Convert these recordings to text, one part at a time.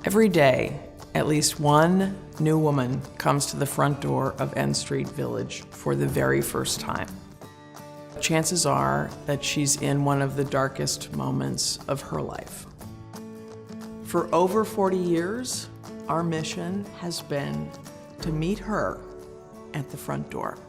Every day, at least one new woman comes to the front door of N Street Village for the very first time. Chances are that she's in one of the darkest moments of her life. For over 40 years, our mission has been to meet her at the front door.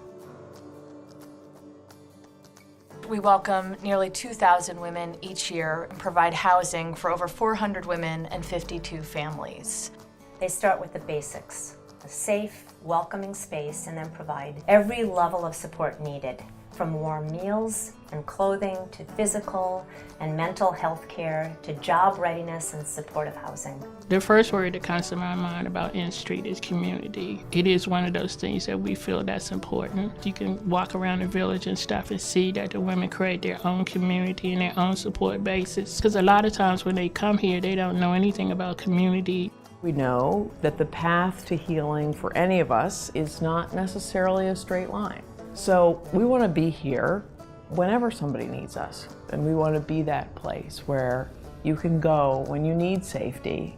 We welcome nearly 2,000 women each year and provide housing for over 400 women and 52 families. They start with the basics, a safe, welcoming space, and then provide every level of support needed, from warm meals and clothing to physical and mental health care to job readiness and supportive housing. The first word that comes to my mind about N Street is community. It is one of those things that we feel that's important. You can walk around the village and stuff and see that the women create their own community and their own support bases. Because a lot of times when they come here, they don't know anything about community. We know that the path to healing for any of us is not necessarily a straight line. So we want to be here whenever somebody needs us. And we want to be that place where you can go when you need safety,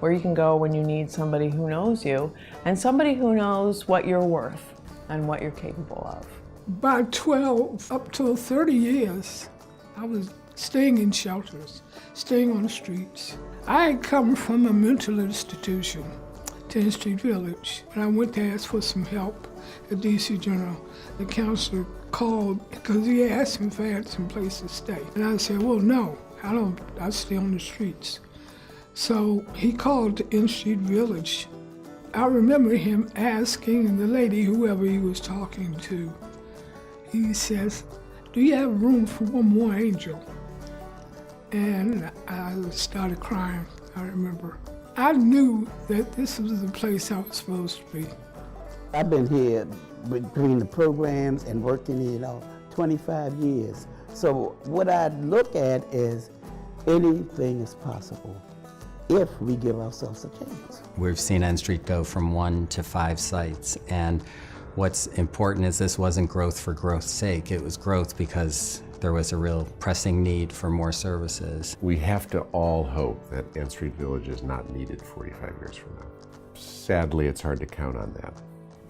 where you can go when you need somebody who knows you, and somebody who knows what you're worth and what you're capable of. By 12 up to 30 years, I was staying in shelters, staying on the streets. I had come from a mental institution, 10th Street Village, and I went to ask for some help at DC General. The counselor called because he asked me if I had some place to stay. And I said, well, no, I stay on the streets. So he called to N Street Village. I remember him asking the lady, whoever he was talking to, he says, do you have room for one more angel? And I started crying, I remember. I knew that this was the place I was supposed to be. I've been here between the programs and working 25 years. So what I look at is anything is possible if we give ourselves a chance. We've seen N Street go from 1 to 5 sites, and what's important is this wasn't growth for growth's sake. It was growth because there was a real pressing need for more services. We have to all hope that N Street Village is not needed 45 years from now. Sadly, it's hard to count on that.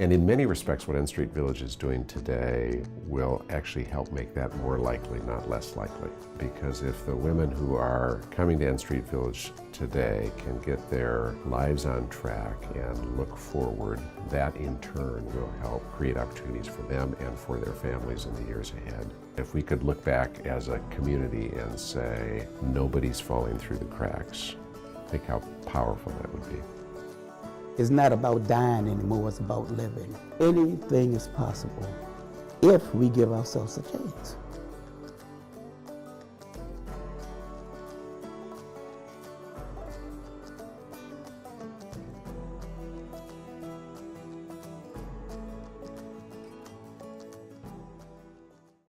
And in many respects, what N Street Village is doing today will actually help make that more likely, not less likely. Because if the women who are coming to N Street Village today can get their lives on track and look forward, that in turn will help create opportunities for them and for their families in the years ahead. If we could look back as a community and say, nobody's falling through the cracks, think how powerful that would be. It's not about dying anymore, it's about living. Anything is possible if we give ourselves a chance.